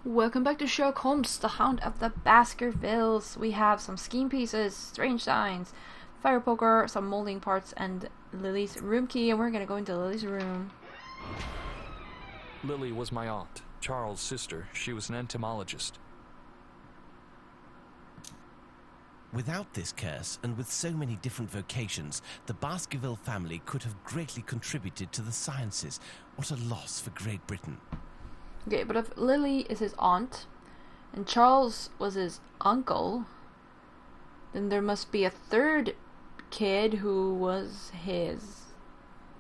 Welcome back to Sherlock Holmes, the Hound of the Baskervilles. We have some scheme pieces, strange signs, fire poker, some molding parts, and Lily's room key, and we're gonna go into Lily's room. Lily was my aunt, Charles' sister. She was an entomologist. Without this curse, and with so many different vocations, the Baskerville family could have greatly contributed to the sciences. What a loss for Great Britain. Okay, but if Lily is his aunt, and Charles was his uncle, then there must be a third kid who was his,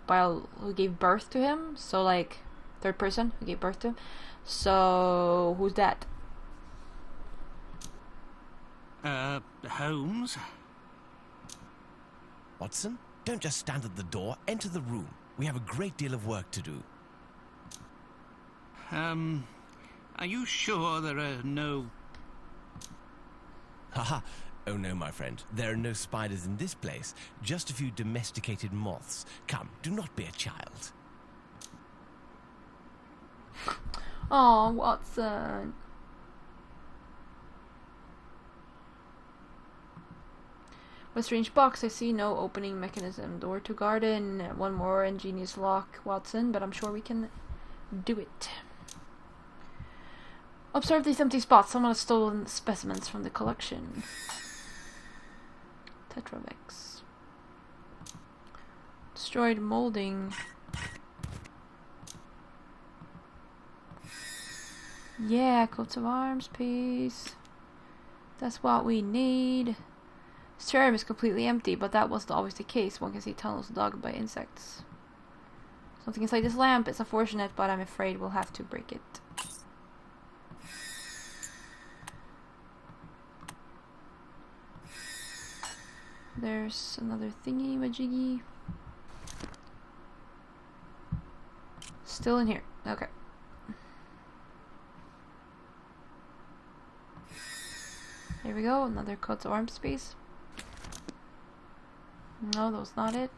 who gave birth to him. So, like, third person who gave birth to him. So, who's that? Holmes? Watson, don't just stand at the door. Enter the room. We have a great deal of work to do. Are you sure there are no... Haha. Oh no, my friend. There are no spiders in this place. Just a few domesticated moths. Come, do not be a child. Oh, Watson. A strange box. I see no opening mechanism. Door to garden. One more ingenious lock, Watson, but I'm sure we can do it. Observe these empty spots. Someone has stolen specimens from the collection. Tetravex. Destroyed molding. Yeah, coats of arms piece. That's what we need. This terrain is completely empty, but that wasn't always the case. One can see tunnels dug by insects. Something inside this lamp. It's unfortunate, but I'm afraid we'll have to break it. There's another thingy majiggy. Still in here. Okay. Here we go. Another coat of arms piece. No, that's not it.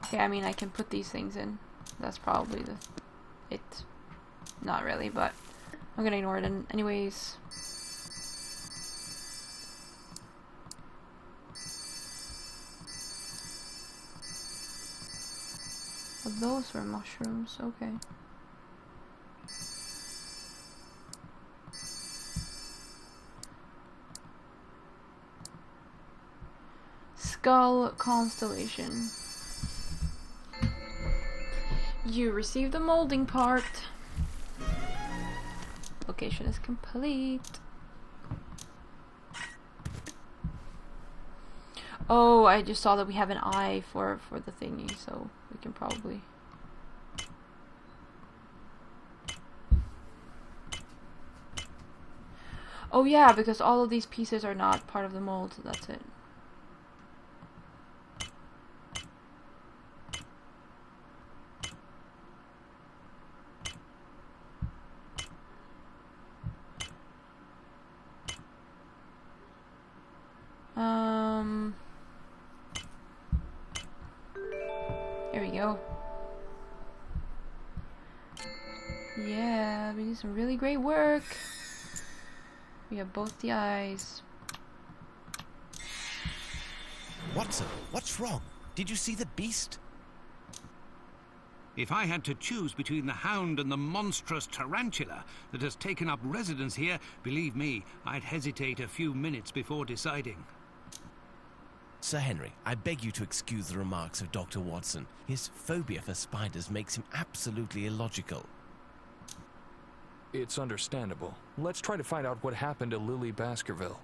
Okay, I mean, I can put these things in. That's probably it. Not really, but I'm gonna ignore it anyways. Oh, those were mushrooms, okay. Skull constellation. You received the molding part. Location is complete. Oh, I just saw that we have an eye for the thingy, so we can probably... Oh yeah, because all of these pieces are not part of the mold, so that's it. Here we go. Yeah, we did some really great work. We have both the eyes. Watson, what's wrong? Did you see the beast? If I had to choose between the Hound and the monstrous tarantula that has taken up residence here, believe me, I'd hesitate a few minutes before deciding. Sir Henry, I beg you to excuse the remarks of Dr. Watson. His phobia for spiders makes him absolutely illogical. It's understandable. Let's try to find out what happened to Lily Baskerville.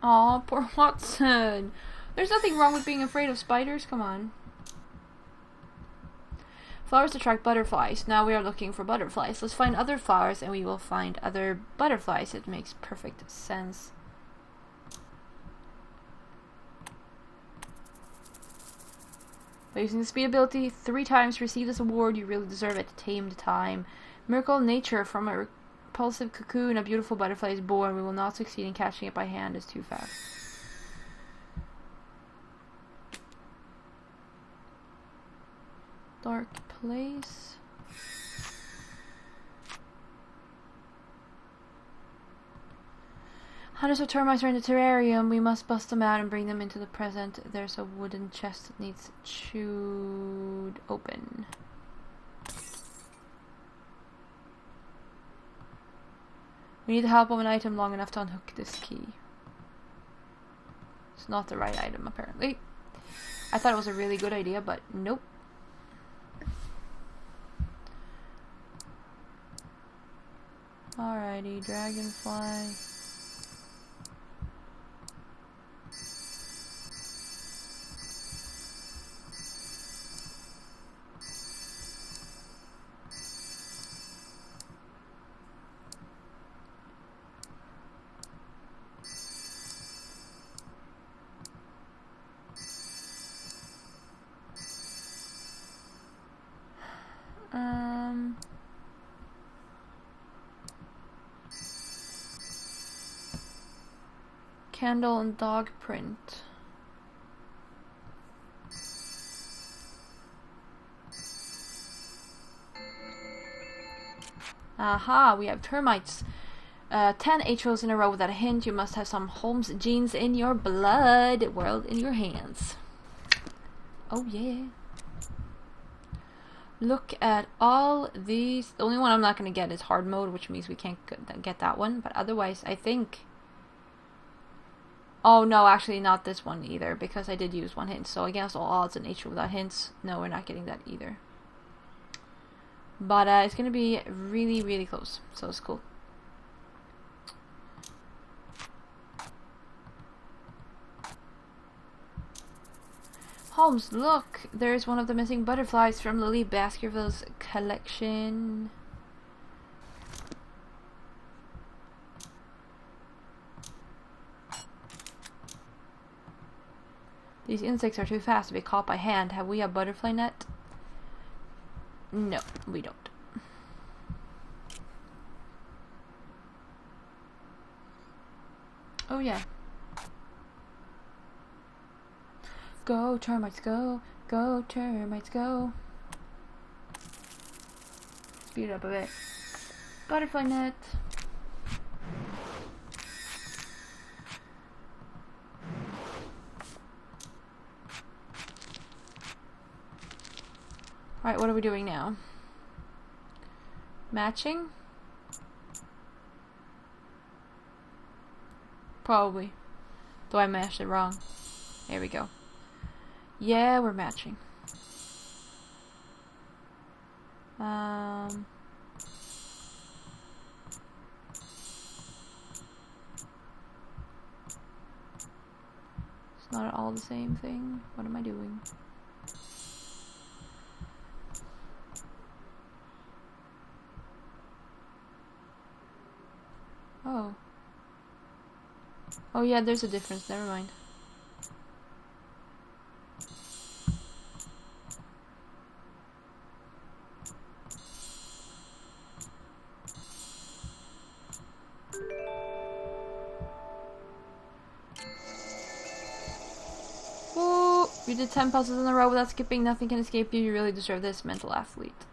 Aw, poor Watson. There's nothing wrong with being afraid of spiders, come on. Flowers attract butterflies. Now we are looking for butterflies. Let's find other flowers and we will find other butterflies. It makes perfect sense. By using the speed ability 3 times, receive this award. You really deserve it. Tame the time. Miracle of nature from a repulsive cocoon, a beautiful butterfly is born. We will not succeed in catching it by hand. It's too fast. Dark place. Hundreds of termites are in the terrarium. We must bust them out and bring them into the present. There's a wooden chest that needs chewed open. We need the help of an item long enough to unhook this key. It's not the right item, apparently. I thought it was a really good idea, but nope. Alrighty, dragonfly. Candle and dog print. Aha, we have termites. 10 HOs in a row without a hint. You must have some Holmes genes in your blood. World in your hands. Oh yeah. Look at all these. The only one I'm not going to get is hard mode, which means we can't get that one. But otherwise, I think... Oh no, actually not this one either, because I did use one hint. So against all odds, an HO without hints. No, we're not getting that either. But it's going to be really, really close. So it's cool. Holmes, look! There's one of the missing butterflies from Lily Baskervilles' collection. These insects are too fast to be caught by hand. Have we a butterfly net? No, we don't. Oh yeah. Go, termites, go. Go, termites, go. Speed it up a bit. Butterfly net. Alright, what are we doing now? Matching? Probably. Though I mashed it wrong. There we go. Yeah, we're matching. It's not at all the same thing. What am I doing? Oh. Oh yeah, there's a difference. Never mind. Whoa! You did 10 puzzles in a row without skipping. Nothing can escape you. You really deserve this, mental athlete.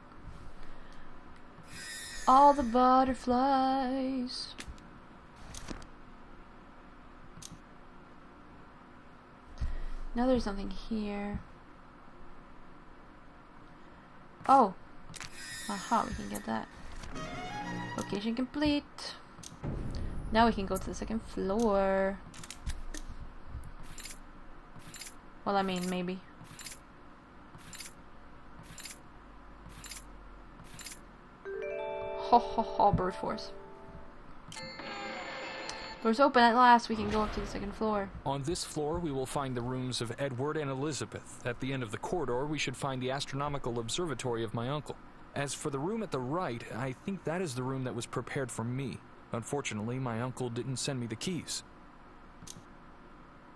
All the butterflies. Now there's something here. Oh. Aha, we can get that. Location complete. Now we can go to the second floor. Well, I mean, maybe. Ho ho ho, bird force. Doors open at last. We can go up to the second floor. On this floor, we will find the rooms of Edward and Elizabeth. At the end of the corridor, we should find the astronomical observatory of my uncle. As for the room at the right, I think that is the room that was prepared for me. Unfortunately, my uncle didn't send me the keys.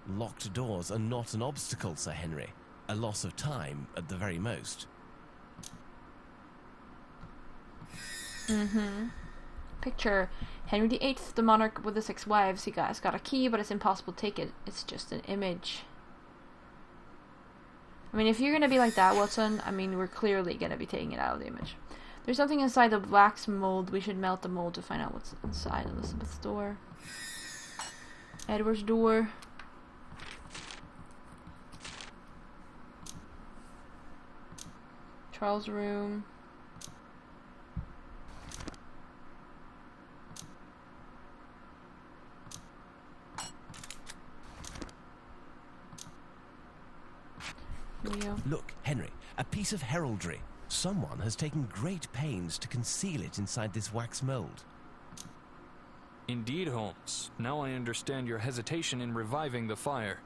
Locked doors are not an obstacle, Sir Henry. A loss of time, at the very most. Picture Henry VIII, the monarch with the 6 wives. He has got a key, but it's impossible to take it. It's just an image. I mean, if you're gonna be like that, Watson, I mean, we're clearly gonna be taking it out of the image. There's something inside the wax mold. We should melt the mold to find out what's inside Elizabeth's door. Edward's door. Charles' room. Look, Henry, a piece of heraldry. Someone has taken great pains to conceal it inside this wax mold. Indeed, Holmes. Now I understand your hesitation in reviving the fire.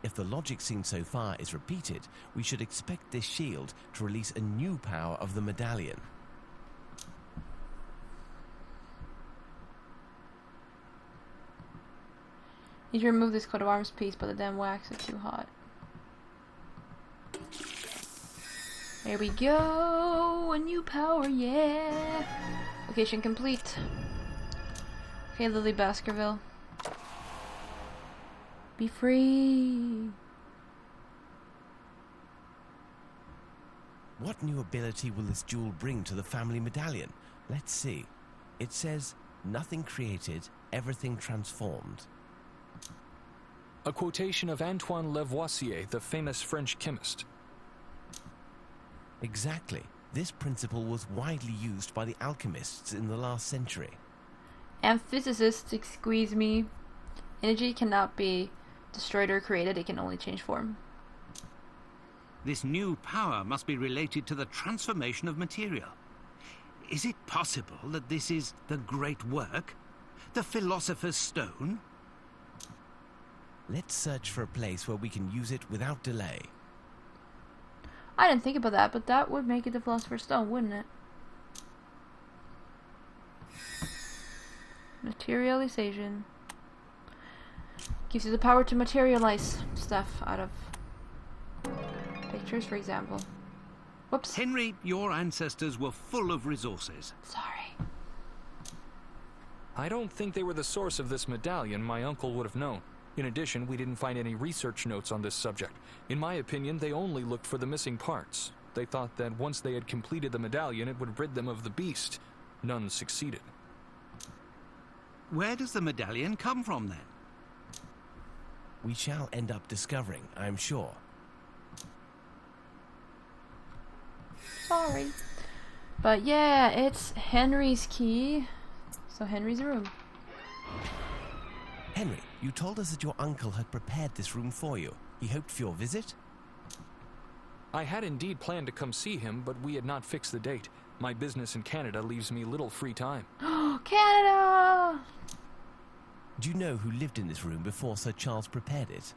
If the logic seen so far is repeated, we should expect this shield to release a new power of the medallion. Need to remove this coat of arms piece, but the damn wax is too hot. There we go! A new power, yeah! Location complete. Okay, Lily Baskerville. Be free! What new ability will this jewel bring to the family medallion? Let's see. It says, nothing created, everything transformed. A quotation of Antoine Lavoisier, the famous French chemist. Exactly. This principle was widely used by the alchemists in the last century. And physicists, excuse me. Energy cannot be destroyed or created, it can only change form. This new power must be related to the transformation of material. Is it possible that this is the great work? The Philosopher's Stone? Let's search for a place where we can use it without delay. I didn't think about that, but that would make it the Philosopher's Stone, wouldn't it? Materialization. Gives you the power to materialize stuff out of pictures, for example. Whoops. Henry, your ancestors were full of resources. Sorry. I don't think they were the source of this medallion. My uncle would have known. In addition, we didn't find any research notes on this subject. In my opinion, they only looked for the missing parts. They thought that once they had completed the medallion, it would rid them of the beast. None succeeded. Where does the medallion come from, then? We shall end up discovering, I'm sure. Sorry. But yeah, it's Henry's key. So Henry's room. Henry, you told us that your uncle had prepared this room for you. He hoped for your visit? I had indeed planned to come see him, but we had not fixed the date. My business in Canada leaves me little free time. Canada! Do you know who lived in this room before Sir Charles prepared it?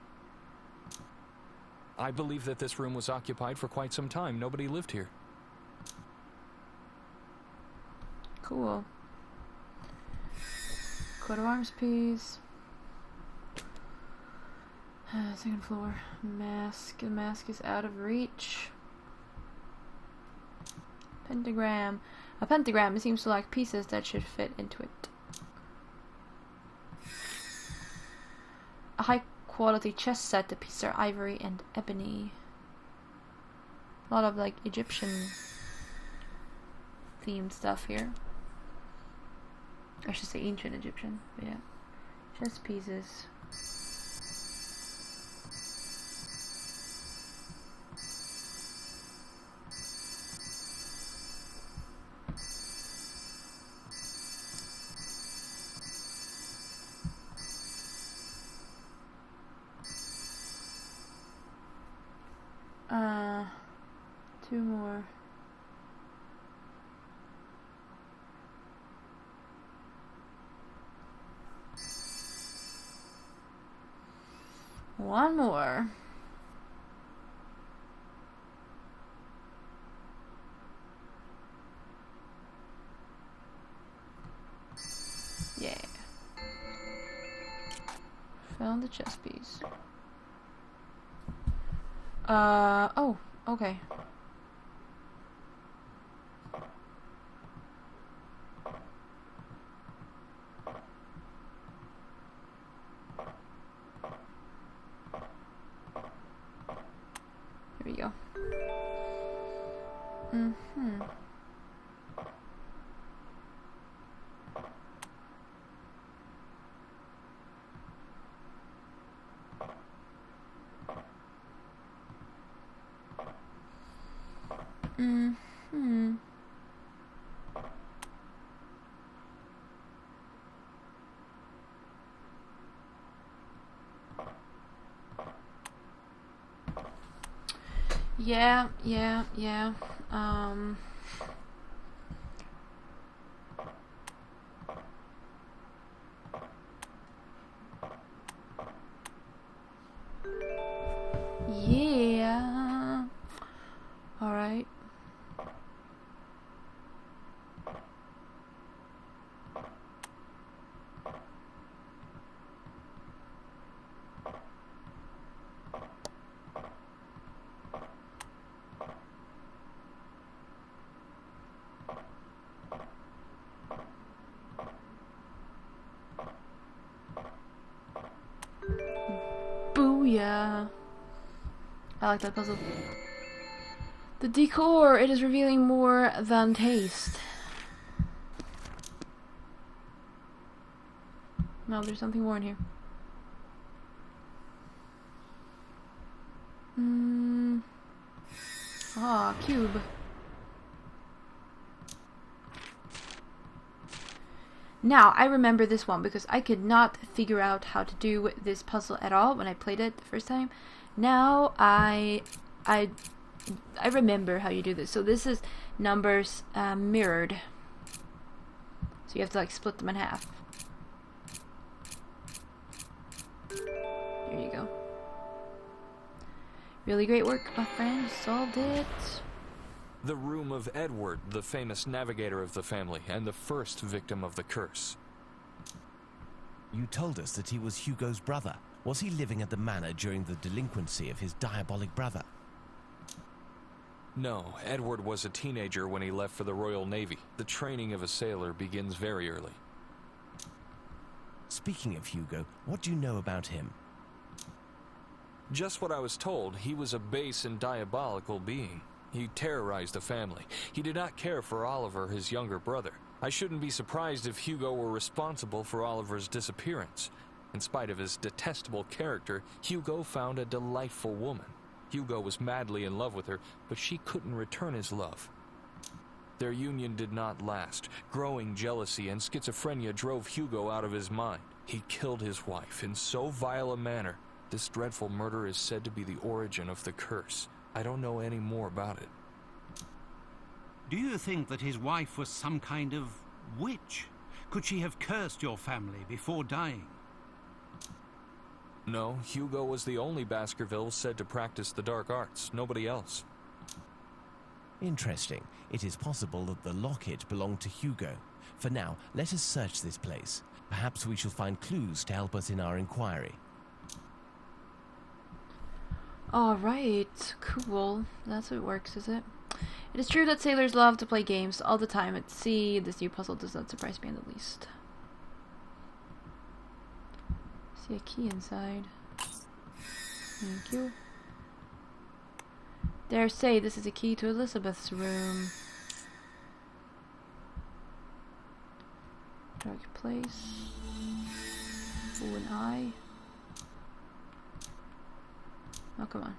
I believe that this room was occupied for quite some time. Nobody lived here. Cool. Coat of arms piece. Second floor. Mask. The mask is out of reach. Pentagram. A pentagram. It seems to lack pieces that should fit into it. A high quality chess set. The pieces are ivory and ebony. A lot of like Egyptian themed stuff here. I should say ancient Egyptian, but yeah. Chess pieces. Two more. One more. Yeah. Found the chess piece. Oh, okay. we go. Mm-hmm. Mm-hmm. Yeah. Yeah. All right. Booyah. I like that puzzle. The decor, it is revealing more than taste. No, there's something more in here. Ah, cube. Now, I remember this one because I could not figure out how to do this puzzle at all when I played it the first time. Now, I remember how you do this. So this is numbers mirrored. So you have to like split them in half. There you go. Really great work, my friend. Solved it. The room of Edward, the famous navigator of the family, and the first victim of the curse. You told us that he was Hugo's brother. Was he living at the manor during the delinquency of his diabolic brother? No, Edward was a teenager when he left for the Royal Navy. The training of a sailor begins very early. Speaking of Hugo, what do you know about him? Just what I was told. He was a base and diabolical being. He terrorized the family. He did not care for Oliver, his younger brother. I shouldn't be surprised if Hugo were responsible for Oliver's disappearance. In spite of his detestable character, Hugo found a delightful woman. Hugo was madly in love with her, but she couldn't return his love. Their union did not last. Growing jealousy and schizophrenia drove Hugo out of his mind. He killed his wife in so vile a manner. This dreadful murder is said to be the origin of the curse. I don't know any more about it. Do you think that his wife was some kind of witch? Could she have cursed your family before dying? No, Hugo was the only Baskervilles said to practice the dark arts. Nobody else. Interesting. It is possible that the locket belonged to Hugo. For now, let us search this place. Perhaps we shall find clues to help us in our inquiry. Alright, cool. That's how it works, is it? It is true that sailors love to play games all the time at sea. This new puzzle does not surprise me in the least. See a key inside. Thank you. Dare say this is a key to Elizabeth's room. Dark place. Oh, an eye. Oh, come on.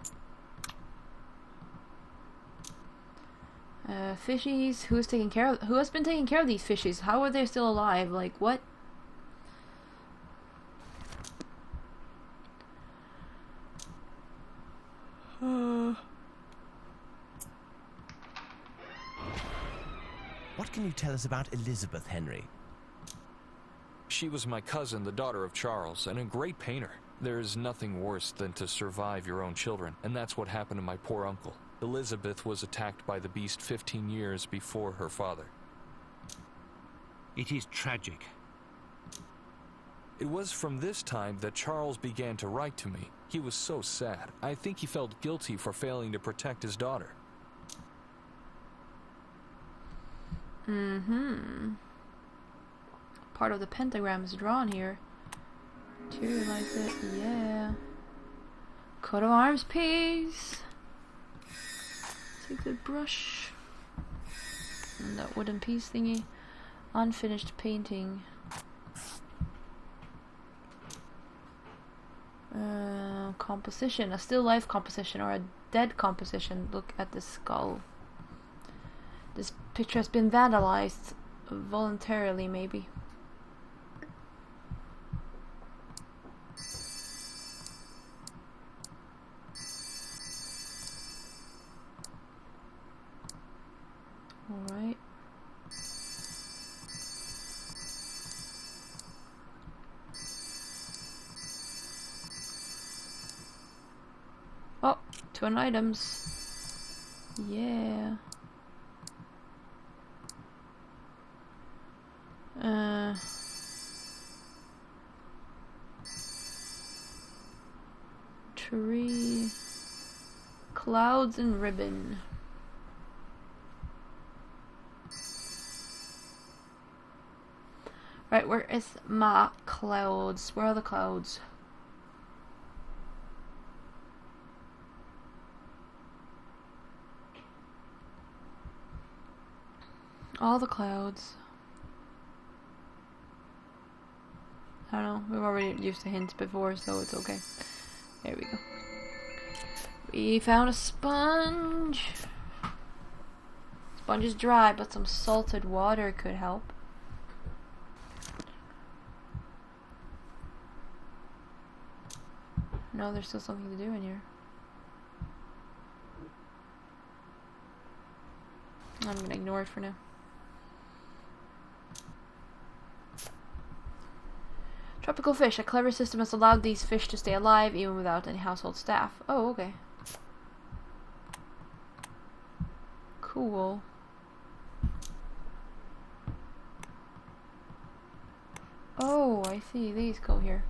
Fishies. Who has been taking care of these fishies? How are they still alive? Like, what? What can you tell us about Elizabeth, Henry? She was my cousin, the daughter of Charles, and a great painter. There is nothing worse than to survive your own children, and that's what happened to my poor uncle. Elizabeth was attacked by the beast 15 years before her father. It is tragic. It was from this time that Charles began to write to me. He was so sad. I think he felt guilty for failing to protect his daughter. Part of the pentagram is drawn here. Materialize it, yeah. Coat of arms piece. Take the brush. And that wooden piece thingy. Unfinished painting. Composition. A still life composition or a dead composition. Look at the skull. This picture has been vandalized. Voluntarily, maybe. Alright. Oh, twin items. Yeah. Tree. Clouds and ribbon. Right, where is my clouds? Where are the clouds? All the clouds. I don't know, we've already used the hints before, so it's okay. There we go. We found a sponge. Sponge is dry, but some salted water could help. No, there's still something to do in here. I'm gonna ignore it for now. Tropical fish. A clever system has allowed these fish to stay alive even without any household staff. Oh, okay. Cool. Oh, I see. These go here.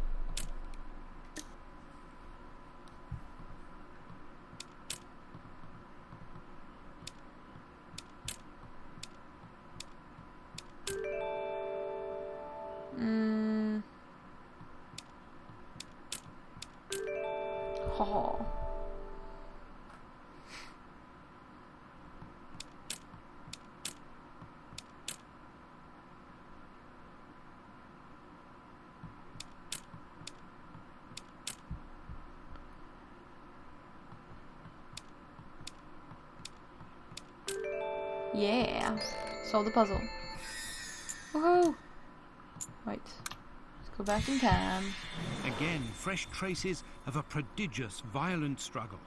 Oh. Yeah. Solve the puzzle. Woohoo! Right. Let's go back in time. Again, fresh traces of a prodigious, violent struggle.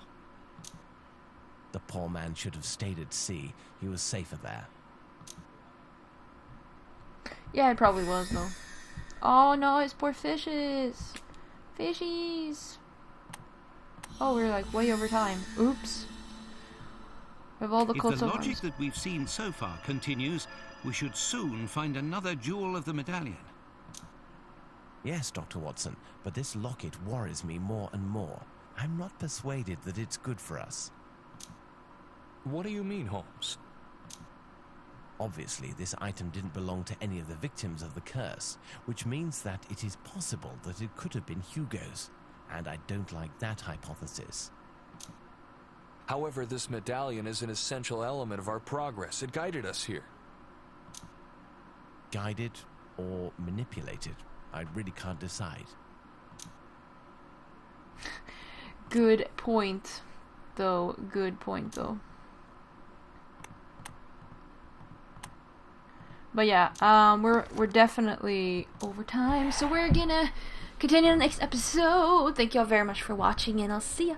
The poor man should have stayed at sea. He was safer there. Yeah, it probably was, though. Oh no, it's poor fishes! Fishies! Oh, we're like way over time. Oops. We have all the If coats the of logic arms. that we've seen so far continues, we should soon find another jewel of the medallion. Yes, Dr. Watson, but this locket worries me more and more. I'm not persuaded that it's good for us. What do you mean, Holmes? Obviously, this item didn't belong to any of the victims of the curse, which means that it is possible that it could have been Hugo's, and I don't like that hypothesis. However, this medallion is an essential element of our progress. It guided us here. Guided or manipulated? I really can't decide. Good point, though. Good point, though. But yeah, we're definitely over time, so we're gonna continue in the next episode. Thank y'all very much for watching, and I'll see ya.